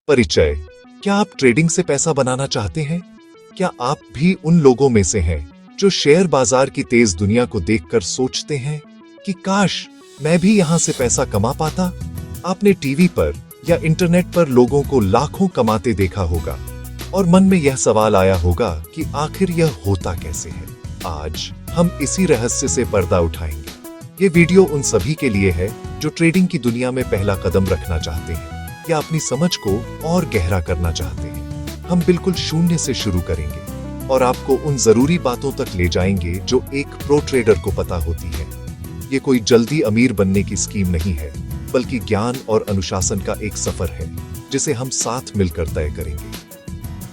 परिचय। क्या आप ट्रेडिंग से पैसा बनाना चाहते हैं? क्या आप भी उन लोगों में से हैं जो शेयर बाजार की तेज दुनिया को देखकर सोचते हैं कि काश मैं भी यहां से पैसा कमा पाता? आपने टीवी पर या इंटरनेट पर लोगों को लाखों कमाते देखा होगा और मन में यह सवाल आया होगा कि आखिर यह होता कैसे है। आज हम इसी रहस्य से पर्दा उठाएंगे। ये वीडियो उन सभी के लिए है जो ट्रेडिंग की दुनिया में पहला कदम रखना चाहते हैं या अपनी समझ को और गहरा करना चाहते हैं। हम बिल्कुल शून्य से शुरू करेंगे और आपको उन जरूरी बातों तक ले जाएंगे जो एक प्रो ट्रेडर को पता होती है। ये कोई जल्दी अमीर बनने की स्कीम नहीं है, बल्कि ज्ञान और अनुशासन का एक सफर है जिसे हम साथ मिलकर तय करेंगे।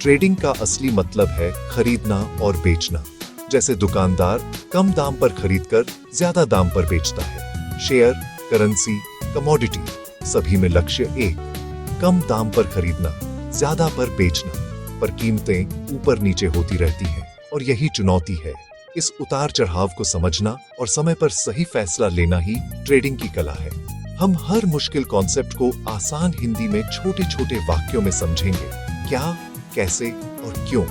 ट्रेडिंग का असली मतलब है खरीदना और बेचना। जैसे दुकानदार कम दाम पर खरीदकर ज्यादा दाम पर बेचता है। शेयर, करेंसी, कमोडिटी, सभी में लक्ष्य एक, कम दाम पर खरीदना, ज्यादा पर बेचना। पर कीमतें ऊपर नीचे होती रहती हैं और यही चुनौती है। इस उतार चढ़ाव को समझना और समय पर सही फैसला लेना ही ट्रेडिंग की कला है। हम हर मुश्किल कॉन्सेप्ट को आसान हिंदी में छोटे छोटे वाक्यों में समझेंगे, क्या, कैसे और क्यों,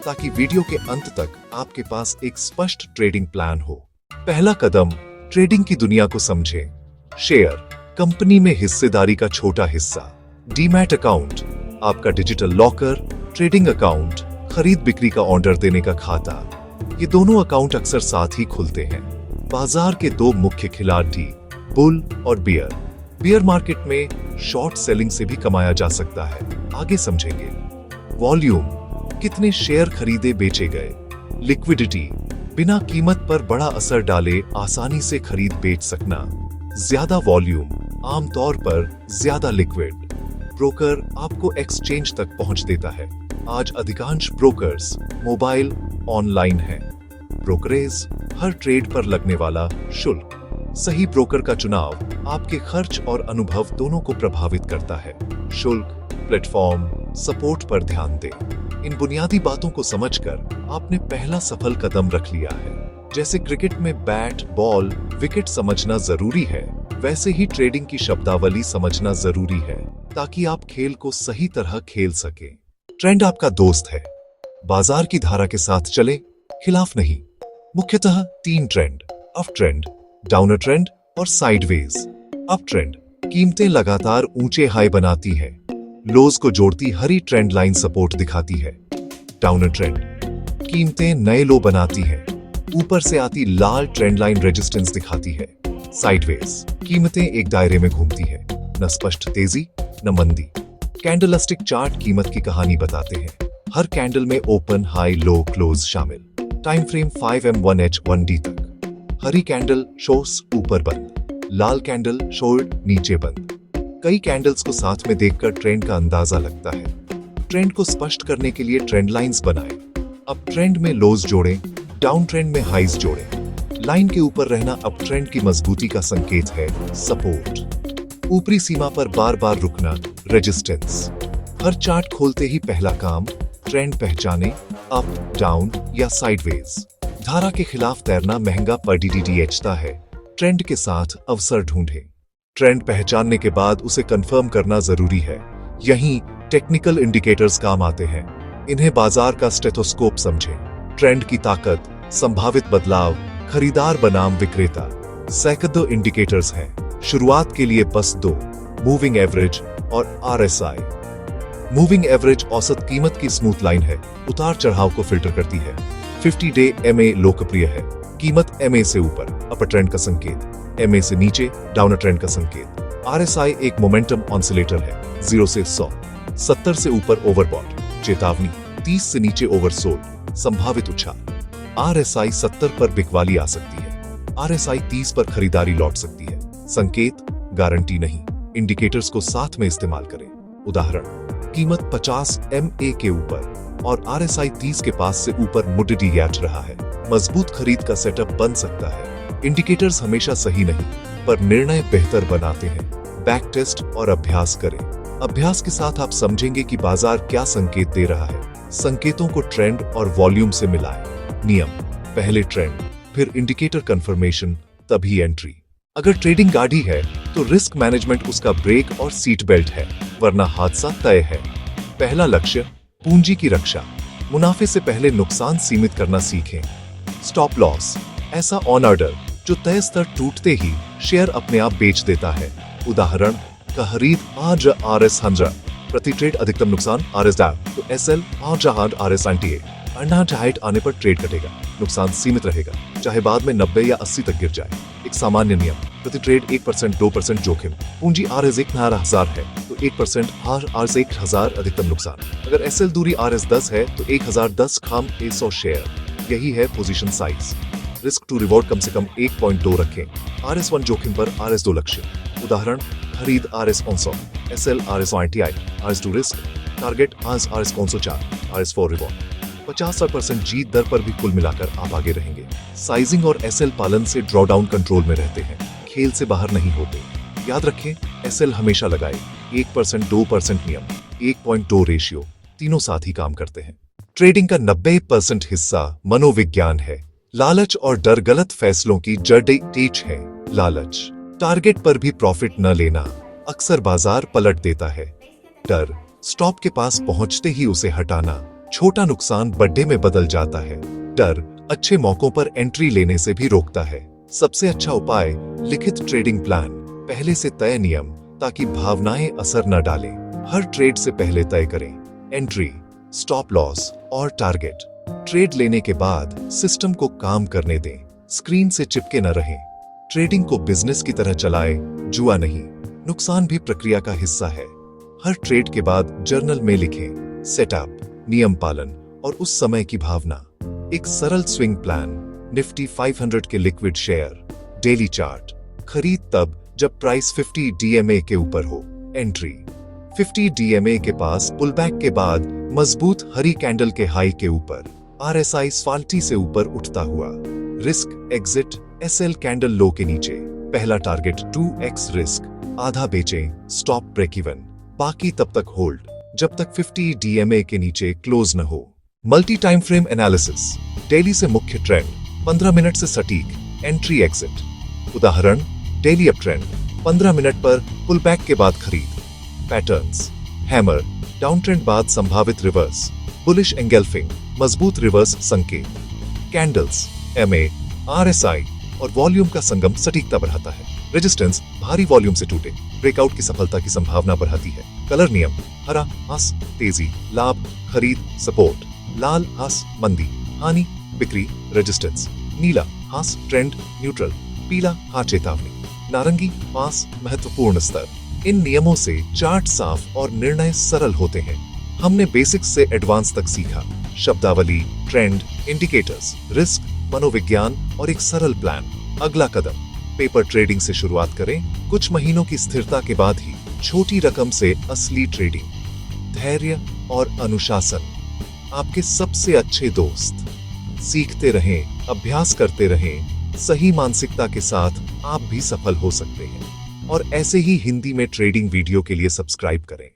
ताकि वीडियो के अंत तक आपके पास एक स्पष्ट ट्रेडिंग प्लान हो। पहला कदम, ट्रेडिंग की दुनिया को समझें। शेयर, कंपनी में हिस्सेदारी का छोटा हिस्सा। डीमैट अकाउंट, आपका डिजिटल लॉकर। ट्रेडिंग अकाउंट, खरीद बिक्री का ऑर्डर देने का खाता। ये दोनों अकाउंट अक्सर साथ ही खुलते हैं। बाजार के दो मुख्य खिलाड़ी, बुल और बियर। बियर मार्केट में शॉर्ट सेलिंग से भी कमाया जा सकता है, आगे समझेंगे। वॉल्यूम, कितने शेयर खरीदे बेचे गए। लिक्विडिटी, बिना कीमत पर बड़ा असर डाले आसानी से खरीद बेच सकना। ज्यादा वॉल्यूम, आमतौर पर ज्यादा लिक्विड। ब्रोकर आपको एक्सचेंज तक पहुंच देता है। आज अधिकांश ब्रोकर्स मोबाइल ऑनलाइन हैं। ब्रोकरेज, हर ट्रेड पर लगने वाला शुल्क। सही ब्रोकर का चुनाव आपके खर्च और अनुभव दोनों को प्रभावित करता है। शुल्क, प्लेटफॉर्म, सपोर्ट पर ध्यान दें। इन बुनियादी बातों को समझकर आपने पहला सफल कदम रख लिया है। जैसे क्रिकेट में बैट, बॉल, विकेट समझना जरूरी है, वैसे ही ट्रेडिंग की शब्दावली समझना जरूरी है ताकि आप खेल को सही तरह खेल सकें। ट्रेंड आपका दोस्त है। बाजार की धारा के साथ चले, खिलाफ नहीं। मुख्यतः तीन trend, up trend, downer trend और साइडवेज। अप ट्रेंड, कीमतें लगातार ऊंचे हाई बनाती है, लोज को जोड़ती हरी ट्रेंड लाइन सपोर्ट दिखाती है। डाउनर ट्रेंड, कीमतें नए लो बनाती है, ऊपर से आती लाल ट्रेंड लाइन रेजिस्टेंस दिखाती है। साइडवेज, कीमतें एक दायरे में घूमती है, न स्पष्ट तेजी न मंदी। कैंडलस्टिक चार्ट कीमत की कहानी बताते हैं, हर कैंडल में ओपन, हाई, लो, क्लोज शामिल। टाइम फ्रेम 5M1H1D तक। हरी कैंडल शोस ऊपर बंद, लाल कैंडल शोल्ड नीचे बंद। कई कैंडल्स को साथ में देखकर ट्रेंड का अंदाजा लगता है। ट्रेंड को स्पष्ट करने के लिए ट्रेंड लाइंस बनाएं। अप ट्रेंड में लोज जोड़ें, डाउन ट्रेंड में हाइज जोड़ें। लाइन के ऊपर रहना अप ट्रेंड की मजबूती का संकेत है। सपोर्ट, ऊपरी सीमा पर बार बार रुकना, रेजिस्टेंस। हर चार्ट खोलते ही पहला काम, ट्रेंड पहचाने, अप, डाउन या साइडवेज। धारा के खिलाफ तैरना महंगा पड़ता है। ट्रेंड के साथ अवसर ढूंढें। ट्रेंड पहचानने के बाद उसे कंफर्म करना जरूरी है। यहीं टेक्निकल इंडिकेटर्स काम आते हैं। इन्हें बाजार का स्टेथोस्कोप समझें। ट्रेंड की ताकत, संभावित बदलाव, खरीदार बनाम विक्रेता। सैकड़ों इंडिकेटर्स हैं। शुरुआत के लिए बस दो, मूविंग एवरेज और RSI। मूविंग एवरेज औसत कीमत की स्मूथ लाइन है, उतार चढ़ाव को फिल्टर करती है। 50-डे MA लोकप्रिय है, कीमत MA से ऊपर अपर ट्रेंड का संकेत, MA से नीचे डाउनर ट्रेंड का संकेत। RSI एक मोमेंटम ऑसिलेटर है, 0 से 100, 70 से ऊपर ओवरबॉट, चेतावनी, 30 से नीचे ओवरसोल्ड, संभावित उछाल। RSI 70 पर बिकवाली आ सकती है, RSI 30 पर खरीदारी लौट सकती है। संकेत, गारंटी नहीं। इंडिकेटर्स को साथ में इस्तेमाल करें। उदाहरण, कीमत 50 MA के ऊपर और RSI 30 के पास से ऊपर मुड्डी गैट रहा है, मजबूत खरीद का सेटअप बन सकता है। इंडिकेटर्स हमेशा सही नहीं, पर निर्णय बेहतर बनाते हैं। बैक टेस्ट और अभ्यास करें। अभ्यास के साथ आप समझेंगे कि बाजार क्या संकेत दे रहा है। संकेतों को ट्रेंड और वॉल्यूम से मिलाएं। नियम, पहले ट्रेंड, फिर इंडिकेटर कंफर्मेशन, तभी एंट्री। अगर ट्रेडिंग गाड़ी है तो रिस्क मैनेजमेंट उसका ब्रेक और सीट बेल्ट है, वरना हादसा तय है। पहला लक्ष्य पूंजी की रक्षा। मुनाफे से पहले नुकसान सीमित करना सीखें। स्टॉप लॉस, ऐसा ऑन ऑर्डर जो तय स्तर टूटते ही शेयर अपने आप बेच देता है। उदाहरण, खरीद आज RS100, प्रति ट्रेड अधिकतम नुकसान RS तो SL आज RS 98, अंडा हाइट आने पर ट्रेड कटेगा, नुकसान सीमित रहेगा, चाहे बाद में 90 या 80 तक गिर जाए। एक सामान्य नियम, प्रति ट्रेड 1% 2% जोखिम। पूंजी RS 1000 है तो 1% RS 1000 अधिकतम नुकसान। अगर SL दूरी RS 10 है तो 1010 खाम 100 शेयर। यही है position size. Risk to reward कम से कम 1.2 रखें। RS1 जोखिम पर RS 2 लक्ष्य। उदाहरण, खरीद RS 500, SL RS 98, RS2 risk, target RS 504, RS 4 reward. 50% जीत दर पर भी कुल मिलाकर आप आगे रहेंगे। साइजिंग और SL पालन से ड्रॉडाउन कंट्रोल में रहते हैं, खेल से बाहर नहीं होते। याद रखें, SL हमेशा लगाए। 1% 2% नियम, 1.2 रेशियो, तीनों साथ ही काम करते हैं। ट्रेडिंग का 90% हिस्सा मनोविज्ञान है। लालच और डर गलत फैसलों की जड़ टीच है। लालच, टारगेट पर भी प्रॉफिट न लेना, अक्सर बाजार पलट देता है। डर, स्टॉप के पास पहुंचते ही उसे हटाना, छोटा नुकसान बड़े में बदल जाता है। डर अच्छे मौकों पर एंट्री लेने से भी रोकता है। सबसे अच्छा उपाय, लिखित ट्रेडिंग प्लान, पहले से तय नियम, ताकि भावनाएं असर न डालें। हर ट्रेड से पहले तय करें एंट्री, स्टॉप लॉस और टारगेट। ट्रेड लेने के बाद सिस्टम को काम करने दें, स्क्रीन से चिपके न रहें। ट्रेडिंग को बिजनेस की तरह चलाएं, जुआ नहीं। नुकसान भी प्रक्रिया का हिस्सा है। हर ट्रेड के बाद जर्नल में लिखें सेटअप, नियम पालन और उस समय की भावना। एक सरल स्विंग प्लान, निफ्टी 500 के लिक्विड शेयर, डेली चार्ट। खरीद तब जब प्राइस 50 DMA के ऊपर हो। एंट्री 50 DMA के पास पुलबैक के बाद मजबूत हरी कैंडल के हाई के ऊपर, RSI स्वाल्टी से ऊपर उठता हुआ। रिस्क एग्जिट SL कैंडल लो के नीचे। पहला टारगेट 2x रिस्क, आधा बेचें, स्टॉप ब्रेक इवन, बाकी तब तक होल्ड जब तक 50 DMA के नीचे क्लोज न हो। Multi time frame analysis, daily से मुख्य ट्रेंड, 15 मिनट से सटीक एंट्री एग्जिट। उदाहरण, डेली अप ट्रेंड, 15 मिनट पर पुलबैक के बाद खरीद। पैटर्न्स, हैमर, डाउन ट्रेंड बाद संभावित रिवर्स, बुलिश एंगल्फिंग, मजबूत रिवर्स संकेत। कैंडल्स, MA, RSI और वॉल्यूम का संगम सटीकता बढ़ाता है। रेजिस्टेंस, भारी वॉल्यूम से टूटे, ब्रेकआउट की सफलता की संभावना बढ़ाती है। कलर नियम, हरा हास तेजी, लाभ, खरीद, सपोर्ट, लाल हास मंदी, हानि, बिक्री, रेजिस्टेंस, नीला हास ट्रेंड, न्यूट्रल, पीला हास चेतावनी, नारंगी हास महत्वपूर्ण स्तर। इन नियमों से चार्ट साफ और निर्णय सरल होते हैं। हमने बेसिक्स से एडवांस तक सीखा, शब्दावली, ट्रेंड, इंडिकेटर्स, रिस्क, मनोविज्ञान और एक सरल प्लान। अगला कदम, पेपर ट्रेडिंग से शुरुआत करें। कुछ महीनों की स्थिरता के बाद ही छोटी रकम से असली ट्रेडिंग। धैर्य और अनुशासन आपके सबसे अच्छे दोस्त। सीखते रहें, अभ्यास करते रहें, सही मानसिकता के साथ आप भी सफल हो सकते हैं। और ऐसे ही हिंदी में ट्रेडिंग वीडियो के लिए सब्सक्राइब करें।